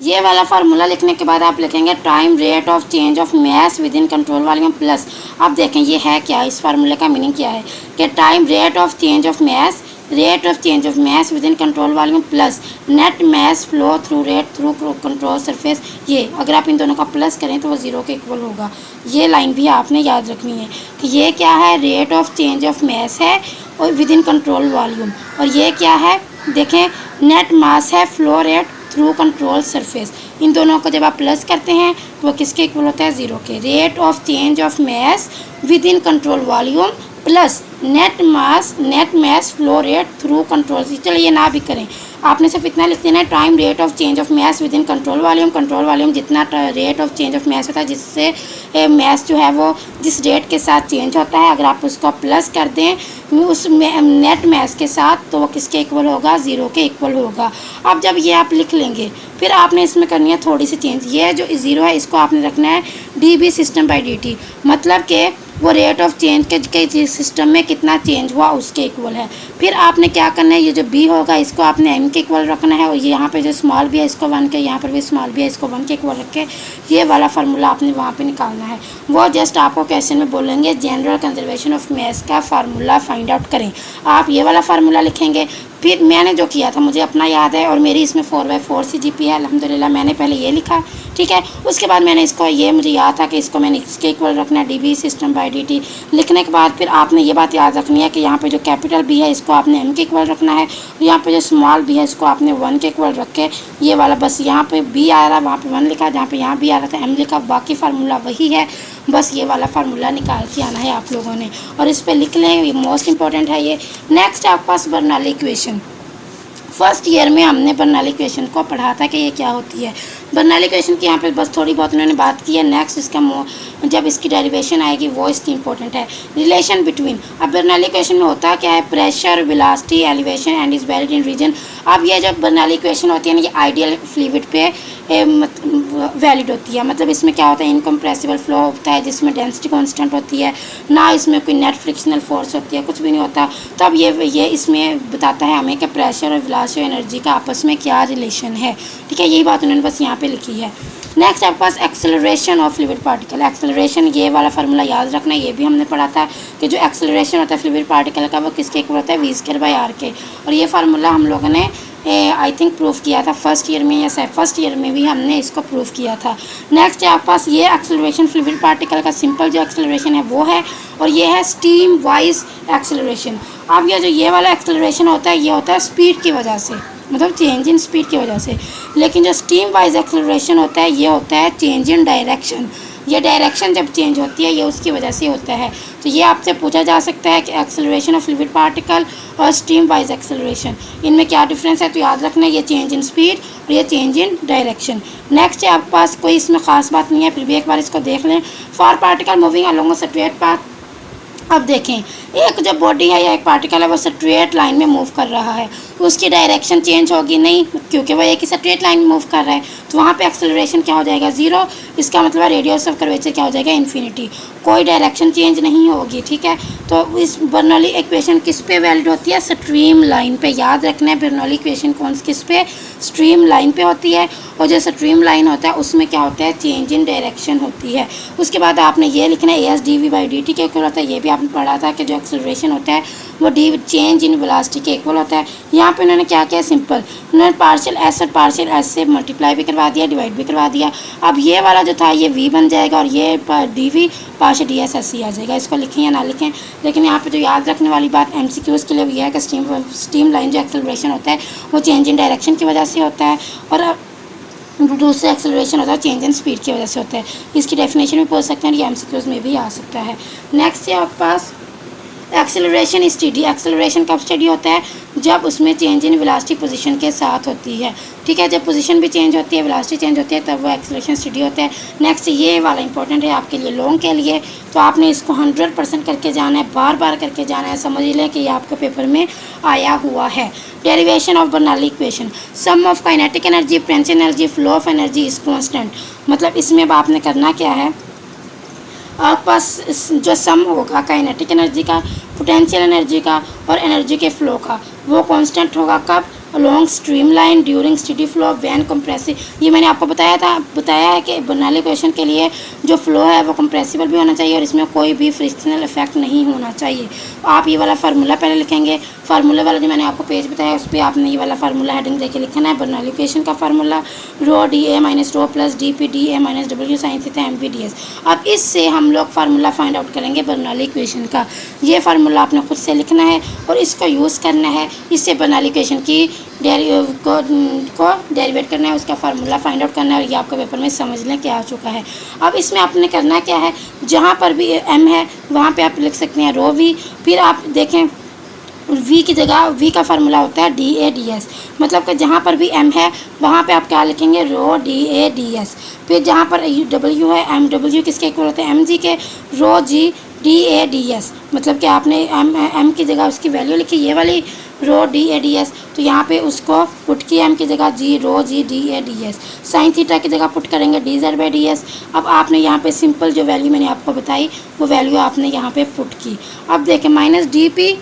ये वाला फार्मूला लिखने के बाद आप लिखेंगे time rate of change of mass within control volume plus. अब देखें ये है क्या, इस फार्मूले का मीनिंग क्या है कि time rate of change of mass, rate of change of mass within control volume plus net mass flow through rate through control surface. ये अगर आप इन दोनों का प्लस करें तो वो ज़ीरो के इक्वल होगा। ये लाइन भी आपने याद रखनी है कि ये क्या है, रेट ऑफ चेंज ऑफ मास है और विद इन कंट्रोल वॉल्यूम, और ये क्या है देखें नेट मास है, flow rate through control surface. इन दोनों को जब आप प्लस करते हैं तो वो किसके इक्वल होता है, ज़ीरो के। Rate of change of mass within control volume plus net mass flow rate through control. चलिए ये ना भी करें, आपने सिर्फ इतना लिख देना है time rate of change of mass within control volume जितना rate of change of mass होता है, जिससे मास जो है वो जिस रेट के साथ चेंज होता है, अगर आप उसको प्लस कर दें उस नेट मास के साथ तो वो किसके इक्वल होगा, ज़ीरो के इक्वल होगा। अब जब ये आप लिख लेंगे फिर आपने इसमें करनी है थोड़ी सी चेंज। ये जो ज़ीरो है इसको आपने रखना है dB सिस्टम बाई dt, मतलब कि वो रेट ऑफ चेंज के सिस्टम में कितना चेंज हुआ उसके इक्वल है। फिर आपने क्या करना है, ये जो b होगा इसको आपने m के इक्वल रखना है, और यहाँ पे जो स्मॉल b है इसको 1 के, यहाँ पर भी स्मॉल b है इसको 1 के इक्वल रख के ये वाला फार्मूला आपने वहाँ पे निकालना है। वो जस्ट आपको क्वेश्चन में बोलेंगे जनरल कंजर्वेशन ऑफ मास का फार्मूला फाइंड आउट करें। आप ये वाला फार्मूला लिखेंगे। फिर मैंने जो किया था मुझे अपना याद है, और मेरी इसमें 4/4 CGP है अल्हम्दुलिल्लाह। मैंने पहले ये लिखा, ठीक है, उसके बाद मैंने इसको, ये मुझे याद था कि इसको मैंने इसके इक्वल रखना है dB सिस्टम बाई dt। लिखने के बाद फिर आपने ये बात याद रखनी है कि यहाँ पे जो कैपिटल B है इसको आपने m के इक्वल रखना है, और यहाँ पे जो स्मॉल b है इसको आपने 1 के इक्वल रख के ये वाला, बस यहाँ पे b आ रहा है वहाँ पे 1 लिखा, जहाँ पे यहाँ b आ रहा था m लिखा, बाकी फार्मूला वही है, बस ये वाला फार्मूला निकाल के आना है आप लोगों ने, और इस पर लिख लें, ये मोस्ट इंपॉर्टेंट है ये। नेक्स्ट आपके पास बर्नौली इक्वेशन। फर्स्ट ईयर में हमने बर्नौली इक्वेशन को पढ़ा था कि ये क्या होती है। बर्नौली इक्वेशन की यहाँ पे बस थोड़ी बहुत उन्होंने बात की है। नेक्स्ट इसका जब इसकी डेरिवेशन आएगी वो इसकी इंपॉर्टेंट है। रिलेशन बिटवीन, अब बर्नौली इक्वेशन में होता क्या है, pressure, velocity, elevation and is valid in region. अब ये जब बर्नौली इक्वेशन होती है ना, ये आइडियल फ्लूइड पे वैलिड होती है। मतलब इसमें क्या होता है, इनकम्प्रेसिबल फ्लो होता है जिसमें डेंसिटी कांस्टेंट होती है, ना इसमें कोई नेट फ्रिक्शनल फोर्स होती है, कुछ भी नहीं होता। तब ये इसमें बताता है हमें कि प्रेशर और वेलोसिटी और एनर्जी का आपस में क्या रिलेशन है, ठीक है। यही बात उन्होंने बस यहाँ पे लिखी है। नेक्स्ट आपके पास acceleration of fluid particle. Acceleration, ये वाला फार्मूला याद रखना है, ये भी हमने पढ़ा था कि जो एक्सेलरेशन होता है फ्लूइड पार्टिकल का वो किसके इक्वल होता है, v²/r के। और ये फार्मूला हम लोगों ने आई थिंक प्रूफ किया था फर्स्ट ईयर में, या फर्स्ट ईयर में भी हमने इसको प्रूफ किया था। नेक्स्ट आपके पास ये एक्सेलरेशन फ्लूइड पार्टिकल का सिंपल जो एक्सेलरेशन है वो है, और ये है स्टीम वाइज एक्सेलरेशन। अब ये वाला एक्सेलरेशन होता है, ये होता है स्पीड की वजह से, मतलब चेंज इन स्पीड की वजह से। लेकिन जो स्टीम वाइज एक्सेलरेशन होता है ये होता है चेंज इन डायरेक्शन। ये डायरेक्शन जब चेंज होती है ये उसकी वजह से होता है। तो ये आपसे पूछा जा सकता है कि एक्सेलरेशन ऑफ फ्लूइड पार्टिकल और स्टीम वाइज एक्सेलरेशन, इनमें क्या डिफरेंस है। तो याद रखना ये चेंज इन स्पीड और ये चेंज इन डायरेक्शन। नेक्स्ट है आपके पास, कोई इसमें ख़ास बात नहीं है, फिर भी एक बार इसको देख लें। For particle moving along a straight path. अब देखें, एक जो बॉडी है या एक पार्टिकल है वो स्ट्रेट लाइन में मूव कर रहा है, उसकी डायरेक्शन चेंज होगी नहीं, क्योंकि वो एक ही स्ट्रेट लाइन में मूव कर रहा है। तो वहाँ पे एक्सेलरेशन क्या हो जाएगा, 0। इसका मतलब रेडियस ऑफ कर्वेचर क्या हो जाएगा, इन्फिनिटी। कोई डायरेक्शन चेंज नहीं होगी, ठीक है। तो इस बर्नौली इक्वेशन किस पे वैलिड होती है, स्ट्रीम लाइन पे। याद रखना है बर्नौली इक्वेशन किस पे, स्ट्रीम लाइन पे होती है। और जो स्ट्रीम लाइन होता है उसमें क्या होता है, चेंज इन डायरेक्शन होती है। उसके बाद आपने ये लिखना है AS/dV/dt के इक्वल होता है। ये भी आपने पढ़ा था कि जो एक्सेलरेशन होता है वो चेंज इन वेलोसिटी के इक्वल होता है। यहाँ पे उन्होंने क्या किया, सिंपल उन्होंने पार्शियल एस और पार्शियल एस से मल्टीप्लाई भी करवा दिया, डिवाइड भी करवा दिया। अब ये वाला जो था ये v बन जाएगा, और ये dv पार्शियल ds ऐसे ही आ जाएगा। इसको लिखें या ना लिखें, लेकिन यहाँ पे जो याद रखने वाली बात MCQs के लिए ये है कि स्टीम लाइन जो एक्सेलरेशन होता है वो चेंज इन डायरेक्शन की वजह से होता है, और दूसरा एक्सेलरेशन होता है चेंज इन स्पीड की वजह से होता है। इसकी डेफिनेशन भी पूछ सकते हैं, ये MCQs में भी आ सकता है। नेक्स्ट है आपके पास एक्सेलरेशन स्टडी। एक्सेलरेशन कब स्टडी होता है, जब उसमें चेंज इन वेलोसिटी पोजीशन के साथ होती है, ठीक है। जब पोजीशन भी चेंज होती है, वेलोसिटी चेंज होती है, तब वो एक्सेलरेशन स्टडी होता है। नेक्स्ट ये वाला इंपॉर्टेंट है आपके लिए लॉन्ग के लिए, तो आपने इसको 100% करके जाना है, बार बार करके जाना है। समझ लें कि ये आपके पेपर में आया हुआ है। Derivation of Bernoulli equation. Sum of kinetic energy, potential energy, flow of energy is constant. मतलब इसमें अब आपने करना क्या है, आपके पास जो सम होगा काइनेटिक एनर्जी का, पोटेंशियल एनर्जी का और एनर्जी के फ़्लो का, वो कांस्टेंट होगा कब, along streamline during steady flow when compressive। ये मैंने आपको बताया है कि बर्नौली इक्वेशन के लिए जो फ्लो है वो कंप्रेसिबल भी होना चाहिए और इसमें कोई भी फ्रिक्शनल इफेक्ट नहीं होना चाहिए। आप ये वाला फार्मूला पहले लिखेंगे, फार्मूला वाला जो मैंने आपको पेज बताया उस पर आपने ये वाला फार्मूला हेडिंग देके लिखना है। बर्नौली इक्वेशन का formula rho D A minus rho plus D P D A minus W sine theta M V D S. अब इससे हम लोग फार्मूला फाइंड आउट करेंगे बर्नौली इक्वेशन का। ये फार्मूला आपने खुद से लिखना है और इसको यूज़ करना है, इससे बर्नौली इक्वेशन की को डेरिवेट करना है, उसका फार्मूला फाइंड आउट करना है और ये आपके पेपर में समझ लें क्या आ चुका है। अब इसमें आपने करना क्या है, जहाँ पर भी एम है वहाँ पे आप लिख सकते हैं रो वी। फिर आप देखें वी की जगह वी का फार्मूला होता है डी ए डी एस, मतलब कि जहाँ पर भी एम है वहाँ पे आप क्या लिखेंगे rho D a d S. फिर जहाँ पर डब्ल्यू है एम डब्ल्यू किसके इक्वल होते हैं एम जी के, rho ji d a d s, मतलब कि आपने एम की जगह उसकी वैल्यू लिखी ये वाली rho D a d s, तो यहाँ पे उसको पुट किया एम की जगह g rho ji d a d s. Sine theta की जगह पुट करेंगे d z by d S. अब आपने यहाँ पे सिंपल जो वैल्यू मैंने आपको बताई वो वैल्यू आपने यहाँ पे पुट की। अब देखें minus D P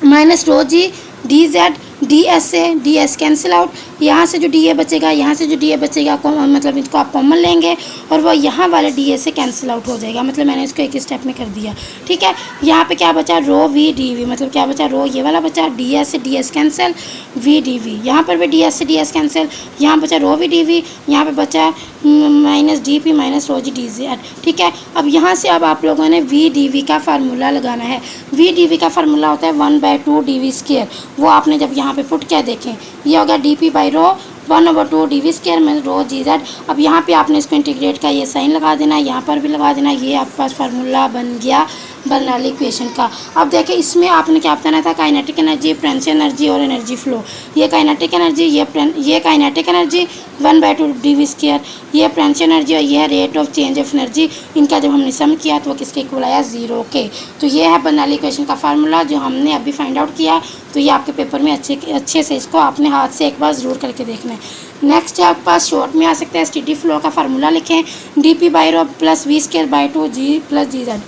minus rho जी डी जेड डी एस से डी एस कैंसिल आउट, यहाँ से जो डी ए बचेगा यहाँ से जो डी ए बचेगा मतलब इसको आप कॉमन लेंगे और वो यहाँ वाले डी ए से कैंसिल आउट हो जाएगा, मतलब मैंने इसको एक स्टेप में कर दिया। ठीक है, यहाँ पे क्या बचा रो वी डी वी, मतलब क्या बचा रो ये वाला बचा, डी एस से D S cancel V D V, यहाँ पर भी डी एस से डी एस कैंसिल, यहाँ बचा रो वी डी वी, यहाँ पर बचा minus D P minus rho जी डी जेड। ठीक है, अब यहाँ से अब आप लोगों ने वी डी वी का फार्मूला लगाना है। वी डी वी का फार्मूला होता है 1/2 डी वी स्क्वायर, वो आपने जब यहाँ पे पुट किया देखें ये होगा D P by rho 1/2 D V square में रो जी जेड। अब यहाँ पे आपने इसको इंटीग्रेट का ये साइन लगा देना है, यहाँ पर भी लगा देना, ये आपके पास फार्मूला बन गया बर्नौली इक्वेशन का। अब देखिए इसमें आपने क्या बताना था, काइनेटिक एनर्जी, पोटेंशियल एनर्जी और एनर्जी फ्लो। ये काइनेटिक एनर्जी, ये kinetic energy 1/2 D V square, ये पोटेंशियल एनर्जी और ये rate of change of energy, इनका जब हमने सम किया तो वो किसके इक्वल आया 0 के। तो ये है बर्नौली इक्वेशन का फार्मूला जो हमने अभी फाइंड आउट किया। तो ये आपके पेपर में अच्छे से इसको आपने हाथ से एक बार ज़रूर करके देखना है। नेक्स्ट आपके पास शॉर्ट में आ सकता है स्टेडी फ्लो का फार्मूला लिखें D P by rho plus V square by 2 G plus G Z.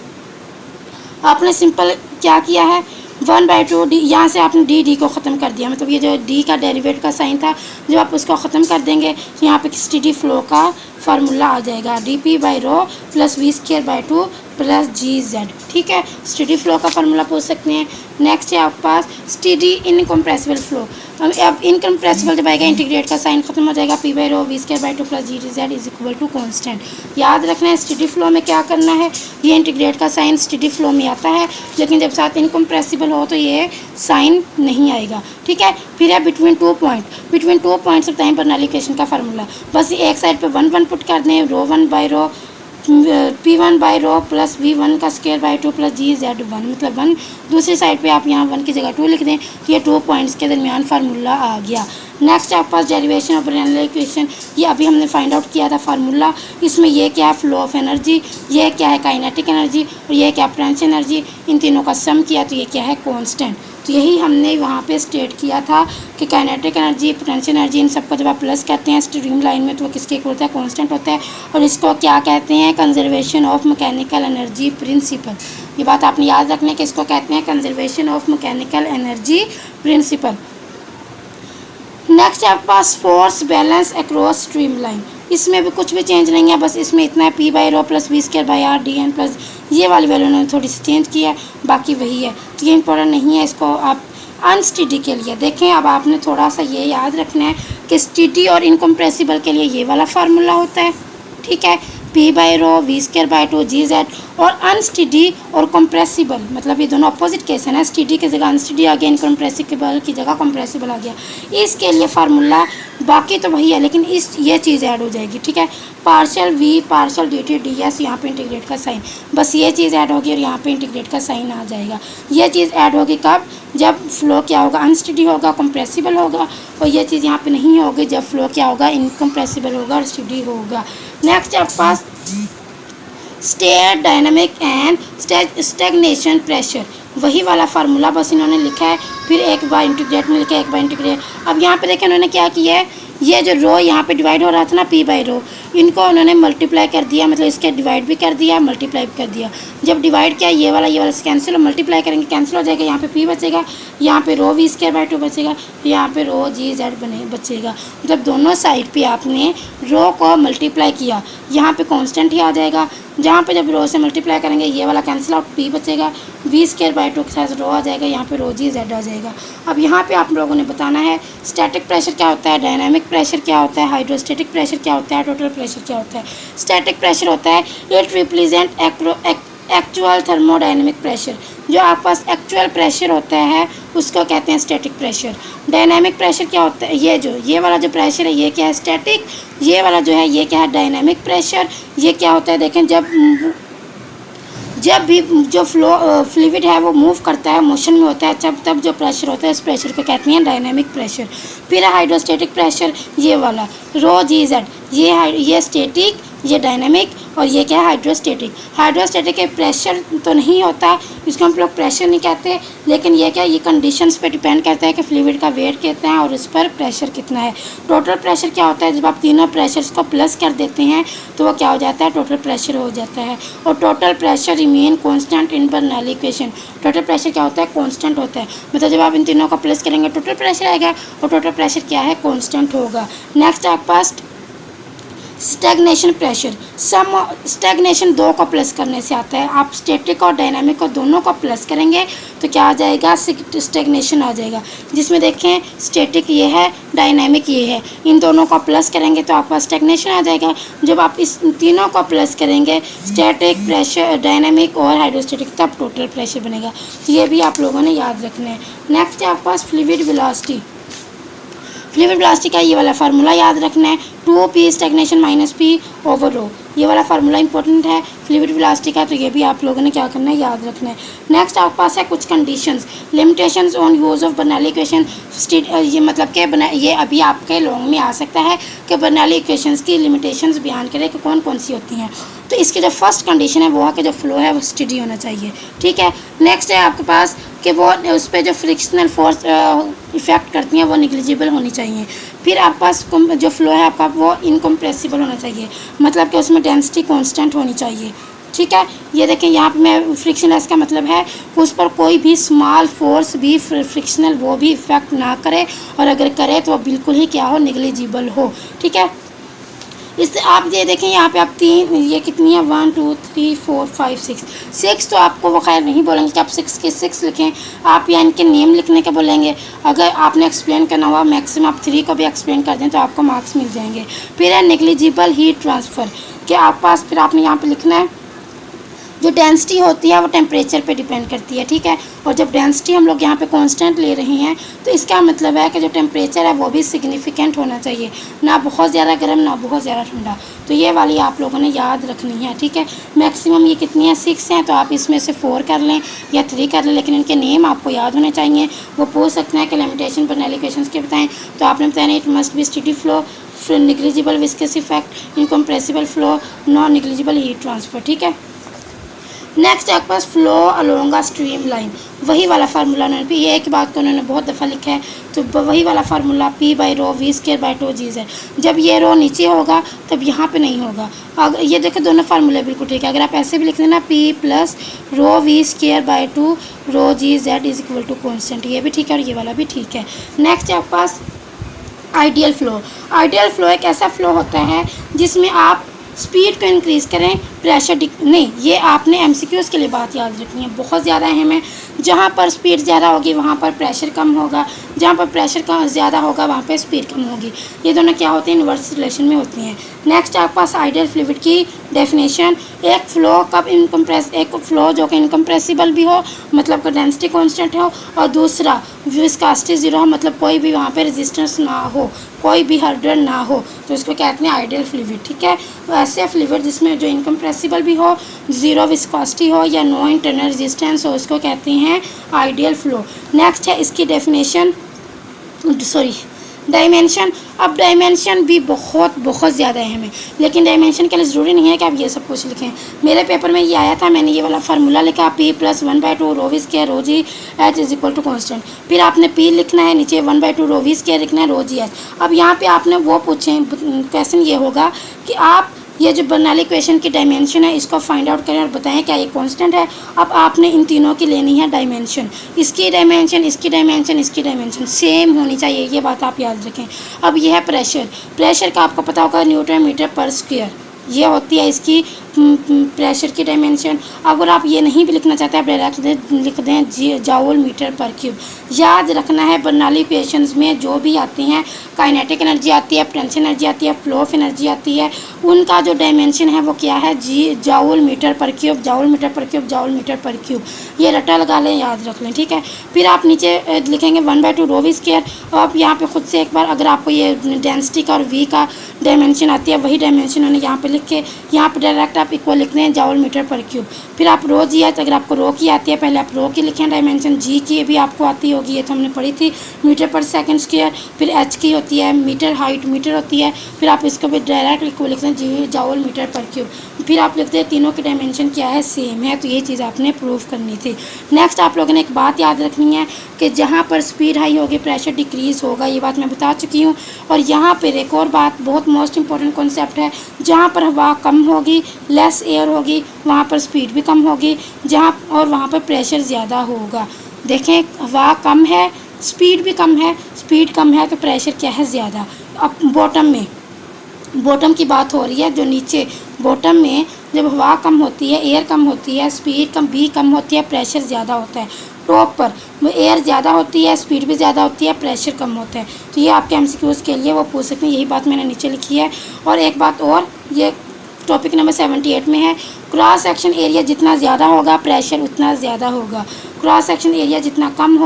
आपने सिंपल क्या किया है 1/2 डी, यहाँ से आपने डी को ख़त्म कर दिया, मतलब ये जो डी का डेरिवेट का साइन था जब आप उसको ख़त्म कर देंगे तो यहाँ पे स्टेडी फ्लो का फार्मूला आ जाएगा D P by rho plus V square by 2 plus G Z. ठीक है, स्टेडी फ्लो का फार्मूला पूछ सकते हैं। नेक्स्ट है आपके पास स्टेडी इनकम्प्रेसिबल फ्लो। अब इनकम्प्रेसिबल जब आएगा इंटीग्रेट का साइन खत्म हो जाएगा, P by rho V square by 2 plus G D Z is equal to constant. याद रखना है स्टेडी फ्लो में क्या करना है, ये इंटीग्रेट का साइन स्टेडी फ्लो में आता है, लेकिन जब साथ इनकम्प्रेसिबल हो तो ये साइन नहीं आएगा। ठीक है, फिर है between two points of time Bernoulli equation का फार्मूला। बस एक साइड पे 1 पुट कर दें, rho 1 by rho P1 by rho plus V1 का स्क्वायर बाई 2 प्लस जी जेड 1, मतलब 1। दूसरी साइड पे आप यहाँ 1 की जगह 2 लिख दें, ये 2 पॉइंट्स के दरमियान फार्मूला आ गया। नेक्स्ट आपके पास डेरिवेशन ऑफ बर्नौली इक्वेशन, ये अभी हमने फाइंड आउट किया था फार्मूला। इसमें ये क्या है फ्लो ऑफ एनर्जी, ये क्या है काइनेटिक एनर्जी और ये क्या पोटेंशियल एनर्जी, इन तीनों का सम किया तो ये क्या है कांस्टेंट। तो यही हमने वहाँ पे स्टेट किया था कि kinetic energy potential energy in सबको जब आप प्लस करते हैं स्ट्रीम लाइन में तो वो किसके इक्वल होता है कांस्टेंट होता है, और इसको क्या कहते हैं conservation of mechanical energy principle. ये बात आपने याद रखना कि इसको कहते हैं conservation of mechanical energy principle. Next है आपके पास force balance across stream line, इसमें भी कुछ भी चेंज नहीं है, बस इसमें इतना है P by rho plus V square by R D N plus ये वाली वैल्यू उन्होंने थोड़ी सी चेंज की है, बाकी वही है। तो ये इंपॉर्टेंट नहीं है, इसको आप अनस्टेडी के लिए देखें। अब आपने थोड़ा सा ये याद रखना है कि स्टेडी और इनकम्प्रेसिबल के लिए ये वाला फार्मूला होता है। ठीक है, P by rho V square by 2 G Z, और अनस्टेडी और कंप्रेसिबल मतलब ये दोनों अपोजिट केस है ना, स्टेडी की जगह अनस्टेडी आ गया, इनकम्प्रेसिबल की जगह कंप्रेसिबल आ गया। इसके लिए फार्मूला बाकी तो वही है, लेकिन ये चीज़ ऐड हो जाएगी। ठीक है, partial V partial D T D S, यहाँ पे इंटीग्रेट का साइन, बस ये चीज़ ऐड होगी और यहाँ पे इंटीग्रेट का साइन आ जाएगा। ये चीज़ ऐड होगी कब, जब फ्लो क्या होगा अनस्टेडी होगा कंप्रेसिबल होगा, और ये चीज़ यहाँ पे नहीं होगी जब फ्लो क्या होगा इनकम्प्रेसिबल होगा और स्टेडी होगा। नेक्स्ट आपके पास static dynamic and stagnation pressure, वही वाला फार्मूला बस इन्होंने लिखा है, फिर एक बार इंटीग्रेट में लिखा है, एक बार इंटीग्रेट। अब यहाँ पे देखें इन्होंने क्या किया है, ये जो रो यहाँ पे डिवाइड हो रहा था ना p बाई रो, इनको उन्होंने मल्टीप्लाई कर दिया, मतलब इसके डिवाइड भी कर दिया, मल्टीप्लाई भी कर दिया। जब डिवाइड किया ये वाला से कैंसिल, मल्टीप्लाई करेंगे कैंसिल हो जाएगा, यहाँ पे p बचेगा, यहाँ पे रो v² 2 बचेगा, यहाँ पे रो gz बचेगा। मतलब दोनों साइड पे आपने रो को मल्टीप्लाई किया, यहाँ पे कांस्टेंट ही आ जाएगा। जहाँ पे जब रो से मल्टीप्लाई करेंगे ये वाला कैंसिल आउट, p बचेगा, v² 2 के साथ रो आ जाएगा, यहाँ पे रो gz आ जाएगा। अब यहाँ पे आप लोगों ने बताना है स्टैटिक प्रेशर क्या होता है, डायनामिक प्रेशर क्या होता है, हाइड्रोस्टैटिक प्रेशर क्या होता है, टोटल प्रेशर क्या होता है। स्टैटिक प्रेशर होता है it represent actual thermodynamic pressure, जो आपके पास एक्चुअल प्रेशर होता है उसको कहते हैं स्टैटिक प्रेशर। डायनामिक प्रेशर क्या होता है, ये वाला जो प्रेशर है ये क्या है स्टैटिक, ये वाला जो है ये क्या है डायनामिक प्रेशर। ये क्या होता है देखें, जब भी जो फ्लूइड है वो मूव करता है, मोशन में होता है, तब जो प्रेशर होता है उस प्रेशर को कहते हैं डायनामिक प्रेशर। फिर है हाइड्रोस्टैटिक प्रेशर, ये वाला रो gz, ये स्टैटिक, ये डायनामिक, और ये क्या है हाइड्रोस्टैटिक। हाइड्रोस्टैटिक के प्रेशर तो नहीं होता, इसको हम लोग प्रेशर नहीं कहते, लेकिन ये क्या, ये कंडीशंस पे डिपेंड करता है कि फ्लूइड का वेट कितना है और उस पर प्रेशर कितना है। टोटल प्रेशर क्या होता है, जब आप तीनों प्रेशर्स को प्लस कर देते हैं तो वो क्या हो जाता है, टोटल प्रेशर हो जाता है। और total pressure remain constant in Bernoulli equation. Total pressure क्या होता है, कॉन्स्टेंट होता है, मतलब जब आप इन तीनों को प्लस करेंगे टोटल प्रेशर आएगा, और टोटल प्रेशर क्या है, कॉन्स्टेंट होगा। नेक्स्ट आपके पास स्टैग्नेशन प्रेशर। स्टैग्नेशन दो को प्लस करने से आता है, आप स्टैटिक और डायनामिक को दोनों को प्लस करेंगे तो क्या आ जाएगा, स्टैग्नेशन आ जाएगा। जिसमें देखें स्टैटिक ये है, डायनामिक ये है, इन दोनों को प्लस करेंगे तो आपका स्टैग्नेशन आ जाएगा। जब आप इस तीनों को प्लस करेंगे स्टैटिक, प्रेशर, डायनामिक और हाइड्रोस्टैटिक, तब टोटल प्रेशर बनेगा। तो ये भी आप लोगों ने याद रखना है। नेक्स्ट है आपके पास फ्लूइड वेलोसिटी। फ्लूइड वेलोसिटी का ये वाला फार्मूला याद रखना है, 2p stagnation minus p over rho. ये वाला फार्मूला इंपॉर्टेंट है फ्लूइड वेलोसिटी का, तो ये भी आप लोगों ने क्या करना है, याद रखना है। नेक्स्ट आपके पास है कुछ conditions, limitations on use of Bernoulli equation. ये मतलब कि ये अभी आपके लॉन्ग में आ सकता है कि बर्नौली इक्वेशंस की लिमिटेशंस बयान करें कि कौन कौन सी होती हैं। तो इसकी जो फर्स्ट कंडीशन है वो है कि जो फ्लो है वो स्टेडी होना चाहिए, ठीक है। नेक्स्ट है आपके पास कि वो उस पर जो फ्रिक्शनल फोर्स इफेक्ट करती हैं वो निग्लिजिबल होनी चाहिए। फिर आपके पास जो फ्लो है आपका वो इनकम्प्रेसिबल होना चाहिए, मतलब कि उसमें डेंसिटी कांस्टेंट होनी चाहिए, ठीक है। ये देखें यहाँ पे मैं फ्रिक्शनलेस का मतलब है उस पर कोई भी स्मॉल फोर्स भी फ्रिक्शनल वो भी इफेक्ट ना करे, और अगर करे तो वो बिल्कुल ही क्या हो, निग्लिजिबल हो, ठीक है। इससे आप ये देखें यहाँ पे आप तीन, ये कितनी है, 1 2 3 4 5 6 तो आपको वो खैर नहीं बोलेंगे कि आप 6 के 6 लिखें, आप या इनके नेम लिखने के बोलेंगे। अगर आपने एक्सप्लेन करना हुआ मैक्सिमम आप 3 को भी एक्सप्लेन कर दें तो आपको मार्क्स मिल जाएंगे। फिर है नेग्लिजिबल हीट ट्रांसफ़र, कि आप पास फिर आपने यहाँ पे लिखना है जो डेंसिटी होती है वो टेम्परेचर पे डिपेंड करती है, ठीक है। और जब डेंसिटी हम लोग यहाँ पे कांस्टेंट ले रहे हैं तो इसका मतलब है कि जो टेम्परेचर है वो भी सिग्निफिकेंट होना चाहिए, ना बहुत ज़्यादा गर्म ना बहुत ज़्यादा ठंडा। तो ये वाली आप लोगों ने याद रखनी है, ठीक है। मैक्सिमम ये कितनी है, 6 हैं, तो आप इसमें से 4 कर लें या 3 कर लें, लेकिन इनके नेम आपको याद होने चाहिए। वो पूछ सकते हैं कि लिमिटेशन बर्नौली इक्वेशंस के बताएं, तो आपने बताया it must be steady flow, negligible viscous effect, incompressible flow, non negligible heat transfer, ठीक है। नेक्स्ट आपके पास flow along a stream line, वही वाला फार्मूला उन्होंने भी, ये एक बात को उन्होंने बहुत दफ़ा लिखा है, तो वही वाला formula p by rho v² 2 gz है। जब ये रो नीचे होगा तब यहाँ पे नहीं होगा। अगर ये देखो दोनों फार्मूले बिल्कुल ठीक है, अगर आप ऐसे भी लिख देना p plus rho v² 2 rho gz is equal to constant, ये भी ठीक है और ये वाला भी ठीक है। नेक्स्ट है आपके पास आइडियल फ़्लो। आइडियल फ़्लो एक ऐसा फ़्लो होता है जिसमें आप स्पीड को इंक्रीज़ करें, प्रेशर नहीं, ये आपने एमसीक्यूज़ के लिए बात याद रखनी है, बहुत ज़्यादा अहम है। जहाँ पर स्पीड ज़्यादा होगी वहाँ पर प्रेशर कम होगा, जहाँ पर प्रेशर कम ज़्यादा होगा वहाँ पर स्पीड कम होगी। ये दोनों क्या होते हैं, इन्वर्स रिलेशन में होती हैं। नेक्स्ट आपके पास आइडियल फ्लूइड की डेफिनेशन, एक फ़्लो कब एक फ़्लो जो कि इनकम्प्रेसिबल भी हो, मतलब कि डेंसिटी कांस्टेंट हो, और दूसरा विस्कोसिटी 0 हो, मतलब कोई भी वहाँ पे रेजिस्टेंस ना हो, कोई भी हर्डल ना हो, तो इसको कहते हैं आइडियल फ्लूइड, ठीक है। तो ऐसे फ्लूइड जिसमें जो इनकम्प्रेसिबल भी हो, 0 विस्कोसिटी हो या नो इंटरनल रेजिस्टेंस हो, उसको कहते हैं आइडियल फ्लो। नेक्स्ट है इसकी डेफिनेशन, डायमेंशन, अब डायमेंशन भी बहुत बहुत ज़्यादा अहम है, लेकिन डायमेंशन के लिए ज़रूरी नहीं है कि आप ये सब कुछ लिखें। मेरे पेपर में ये आया था, मैंने ये वाला फार्मूला लिखा, P + 1/2 rho V square rho G H is equal to constant. फिर आपने P लिखना है, नीचे 1/2 रो वी स्क्वायर लिखना है रो जी एच। अब यहाँ पे आपने वो पूछे क्वेश्चन ये होगा कि आप ये जो बर्नौली इक्वेशन की डायमेंशन है इसको फाइंड आउट करें और बताएं क्या ये कांस्टेंट है। अब आपने इन तीनों की लेनी है डायमेंशन, इसकी डायमेंशन, इसकी डायमेंशन, इसकी डायमेंशन सेम होनी चाहिए, ये बात आप याद रखें। अब ये है प्रेशर, प्रेशर का आपको पता होगा न्यूटन मीटर पर स्क्वायर, ये होती है इसकी प्रेशर की डायमेंशन। अगर आप ये नहीं भी लिखना चाहते आप डायरेक्ट लिख दें जाउल मीटर पर क्यूब। याद रखना है बर्नौली इक्वेशंस में जो भी आती हैं, काइनेटिक एनर्जी आती है, पोटेंशियल एनर्जी आती है, फ्लो ऑफ एनर्जी आती है, उनका जो डायमेंशन है वो क्या है, जाउल मीटर पर क्यूब, जाउल मीटर पर क्यूब, जाउल मीटर पर क्यूब। ये रटा लगा लें, याद रख लें, ठीक है। फिर आप नीचे लिखेंगे 1/2 रो वी स्क्वायर। आप यहाँ पे खुद से एक बार अगर आपको ये डेंसिटी का और वी का डायमेंशन आती है वही डायमेंशन उन्होंने यहाँ पे लिख के यहाँ पे डायरेक्ट आप इक्वल लिखते हैं जाउल मीटर पर क्यूब। फिर आप रो जी एच, अगर आपको रो की आती है पहले आप रो की लिखें डायमेंशन, जी की भी आपको आती होगी, ये तो हमने पढ़ी थी, मीटर पर सेकंड स्क्वायर। फिर एच की होती है मीटर, हाइट मीटर होती है, फिर आप इसको भी डायरेक्ट इक्वल लिखते हैं जी जाउल मीटर पर क्यूब। फिर आप लिखते हैं तीनों की डायमेंशन क्या है, सेम है, तो ये चीज़ आपने प्रूव करनी थी। नेक्स्ट आप लोगों ने एक बात याद रखनी है कि जहाँ पर स्पीड हाई होगी प्रेशर डिक्रीज होगा, ये बात मैं बता चुकी हूँ। और यहाँ पर एक और बात बहुत मोस्ट इंपॉर्टेंट कॉन्सेप्ट है, जहाँ पर हवा कम होगी, लेस एयर होगी, वहाँ पर स्पीड भी कम होगी, जहाँ और वहाँ पर प्रेशर ज़्यादा होगा। देखें हवा कम है, स्पीड भी कम है, स्पीड कम है तो प्रेशर क्या है, ज़्यादा। अब बॉटम में, बॉटम की बात हो रही है, जो नीचे बॉटम में जब हवा कम होती है, एयर कम होती है, स्पीड कम भी कम होती है, प्रेशर ज़्यादा होता है। टॉप पर वो एयर ज़्यादा होती है, स्पीड भी ज़्यादा होती है, प्रेशर कम होता है। तो ये आपके एमसीक्यूज़ के लिए वो पूछ सकते हैं, यही बात मैंने नीचे लिखी है। और एक बात और, ये टॉपिक नंबर 78 में है, क्रॉस सेक्शन एरिया जितना ज़्यादा होगा प्रेशर उतना ज़्यादा होगा, क्रॉस सेक्शन एरिया जितना कम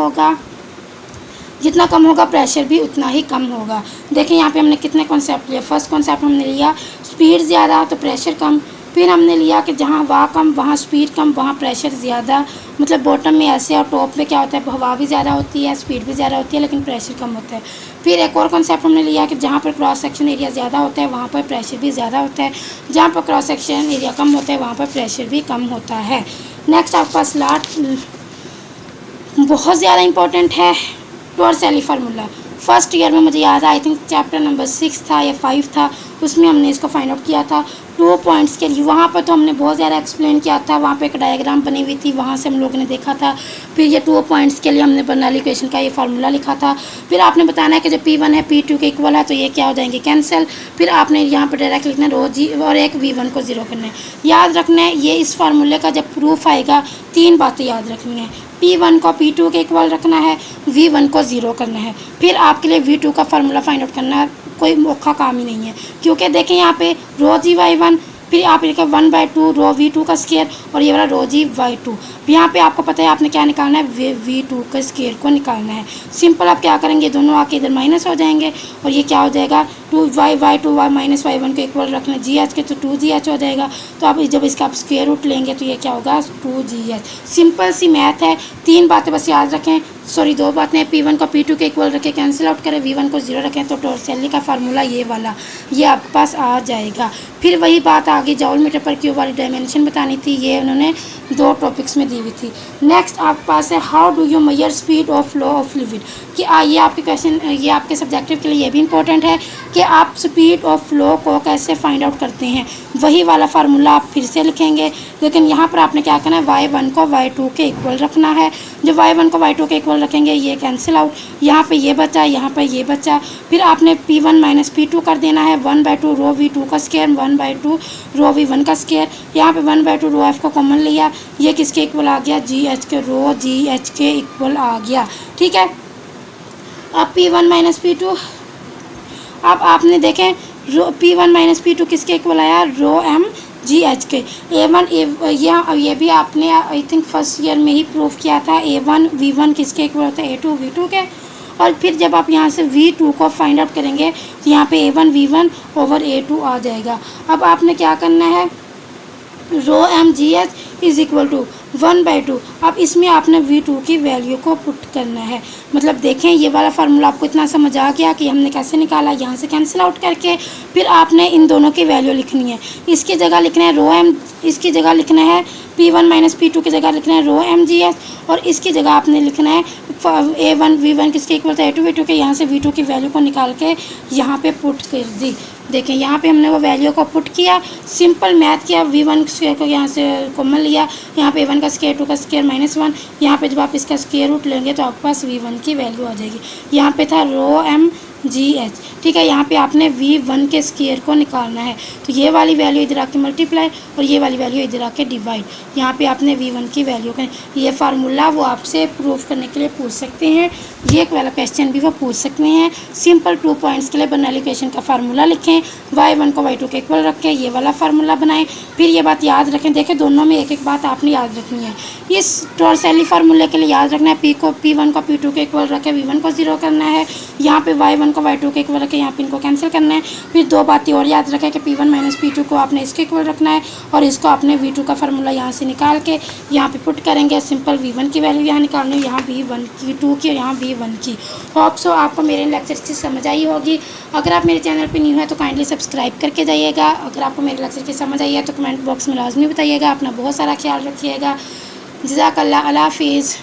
होगा प्रेशर भी उतना ही कम होगा। देखिए यहाँ पे हमने कितने कॉन्सेप्ट लिए। फर्स्ट कॉन्सेप्ट हमने लिया स्पीड ज़्यादा तो प्रेशर कम, फिर हमने लिया कि जहाँ हवा कम वहाँ स्पीड कम, वहाँ प्रेशर ज़्यादा, मतलब बॉटम में ऐसे, और टॉप में क्या होता है, हवा भी ज़्यादा होती है, स्पीड भी ज़्यादा होती है, लेकिन प्रेशर कम होता है। फिर एक और कॉन्सेप्ट हमने लिया कि जहाँ पर क्रॉस सेक्शन एरिया ज़्यादा होता है वहाँ पर प्रेशर भी ज़्यादा होता है, जहाँ पर क्रॉस सेक्शन एरिया कम होता है वहाँ पर प्रेशर भी कम होता है। नेक्स्ट आपके पास लास्ट बहुत ज़्यादा इंपॉर्टेंट है, टॉर्सेली फार्मूला। फर्स्ट ईयर में मुझे याद है, आई थिंक चैप्टर नंबर 6 था या 5 था, उसमें हमने इसको फाइंड आउट किया था। 2 पॉइंट्स के लिए वहाँ पर तो हमने बहुत ज़्यादा एक्सप्लेन किया था, वहाँ पे एक डायग्राम बनी हुई थी, वहाँ से हम लोगों ने देखा था। फिर ये 2 पॉइंट्स के लिए हमने बर्नौली इक्वेशन का ये फार्मूला लिखा था। फिर आपने बताना है कि जब P1 है P2 के इक्वल है तो ये क्या हो जाएंगे, कैंसिल। फिर आपने यहाँ पर डायरेक्ट लिखना है रो जी और एक V1 को 0 करना है। याद रखना है ये इस फार्मूले का जब प्रूफ आएगा 3 बातें याद रखनी है, P1 को P2 के इक्वल रखना है, V1 को 0 करना है। फिर आपके लिए V2 का फार्मूला फाइंड आउट करना है, कोई औखा काम ही नहीं है, क्योंकि देखें यहाँ पे रो जी Y1, फिर आप लिखा 1/2 रो V2 का स्क्वायर और ये वाला रो जी Y2। यहाँ पे आपको पता है आपने क्या निकालना है, V2 का स्क्वायर को निकालना है। सिंपल आप क्या करेंगे, दोनों आके इधर माइनस हो जाएंगे और ये क्या हो जाएगा 2y/2y माइनस y1 को इक्वल रखना है GH के, तो 2GH हो जाएगा। तो अब जब इसका आप स्क्वायर रूट लेंगे तो ये क्या होगा 2GH। सिंपल सी मैथ है, 3 बातें बस याद रखें, सॉरी 2 बातें, P1 को P2 के इक्वल रखें, कैंसिल आउट करें, V1 को 0 रखें, तो टॉर्सेली का फार्मूला ये वाला ये आपके पास आ जाएगा। फिर वही बात आगे जाउल मीटर पर क्यूब वाली डायमेंशन बतानी थी, ये उन्होंने 2 टॉपिक्स में दी हुई थी। नेक्स्ट आपके पास है how do you measure speed of flow of liquid, कि ये आपके क्वेश्चन, ये आपके सब्जेक्टिव के लिए ये भी इंपॉर्टेंट है कि आप स्पीड ऑफ फ्लो को कैसे फाइंड आउट करते हैं। वही वाला फार्मूला आप फिर से लिखेंगे, लेकिन यहाँ पर आपने क्या करना है, Y1 को Y2 के इक्वल रखना है। जब Y1 को Y2 के इक्वल रखेंगे ये कैंसिल आउट, यहाँ पे ये बचा, यहाँ पर ये बचा। फिर आपने P1 माइनस P2 कर देना है, 1/2 रो V2 का स्क्वायर, 1/2 रो V1 का स्क्वायर। यहाँ पे 1/2 रो F को कॉमन लिया, ये किसके इक्वल आ गया, GH के, रो GH के इक्वल आ गया, ठीक है। अब P1 माइनस P2, अब आपने देखें रो P1 माइनस P2 किसके इक्वल आया, रो M GH के। A1 ये भी आपने आई थिंक फर्स्ट ईयर में ही प्रूफ किया था, A1 V1 किसके इक्वल होता है, A2 V2 के। और फिर जब आप यहाँ से V2 को फाइंड आउट करेंगे तो यहाँ पे A1 V1 ओवर A2 आ जाएगा। अब आपने क्या करना है, rho M GH is equal to 1/2। अब इसमें आपने V2 की वैल्यू को पुट करना है। मतलब देखें ये वाला फार्मूला आपको इतना समझ आ गया कि हमने कैसे निकाला, यहाँ से कैंसिल आउट करके फिर आपने इन दोनों की वैल्यू लिखनी है। इसकी जगह लिखना है रो एम, इसकी जगह लिखना है P1 माइनस P2 की जगह लिखना है रो MGS, और इसकी जगह आपने लिखना है A1 V1 किसके इक्वल था A2 V2 के। यहाँ से V2 की वैल्यू को निकाल के यहाँ पे पुट कर दी। देखें यहाँ पे हमने वो वैल्यू को पुट किया, सिंपल मैथ किया, V1 स्क्वायर को यहाँ से कॉमन लिया, यहाँ पे A1 का स्क्वायर, 2 का स्क्वायर -1, यहाँ पे जब आप इसका स्क्वायर रूट लेंगे तो आपके पास V1 की वैल्यू आ जाएगी। यहाँ पे था रो MGH, ठीक है। यहाँ पे आपने V1 के स्क्वायर को निकालना है, तो ये वाली वैल्यू इधर आके मल्टीप्लाई और ये वाली वैल्यू इधर आके डिवाइड। यहाँ पे आपने V1 की वैल्यू का ये फार्मूला वो आपसे प्रूफ करने के लिए पूछ सकते हैं, ये वाला क्वेश्चन भी वो पूछ सकते हैं। सिंपल 2 पॉइंट्स के लिए बर्नौली इक्वेशन का फार्मूला लिखें, y1 को y2 के इक्वल रखें, ये वाला फार्मूला बनाएं। फिर ये बात याद रखें, देखें दोनों में एक एक बात आपने याद रखनी है। इस टॉर्सेली फार्मूले के लिए याद रखना है P1 को P2 के इक्वल रखें, V1 को 0 करना है, यहाँ पे y1 को y2 के इक्वल रखें, यहाँ पे इनको कैंसिल करना है। फिर दो बातें और याद रखें कि P1 माइनस P2 को आपने इसके इक्वल रखना है और इसको आपने V2 का फार्मूला यहाँ से निकाल के यहाँ पे पुट करेंगे। सिंपल V1 की वैल्यू यहाँ निकालनी है, यहाँ V1 की, 2 की और यहाँ V1 की। होप सो आपको मेरे लेक्चर की समझ आई होगी। अगर आप मेरे चैनल पर न्यू है तो काइंडली सब्सक्राइब करके जाइएगा। अगर आपको मेरे लेक्चर की समझ आई है तो कमेंट बॉक्स में लाजमी बताइएगा। अपना बहुत सारा ख्याल रखिएगा। जज़ाकल्लाह, अल्लाह हाफिज़।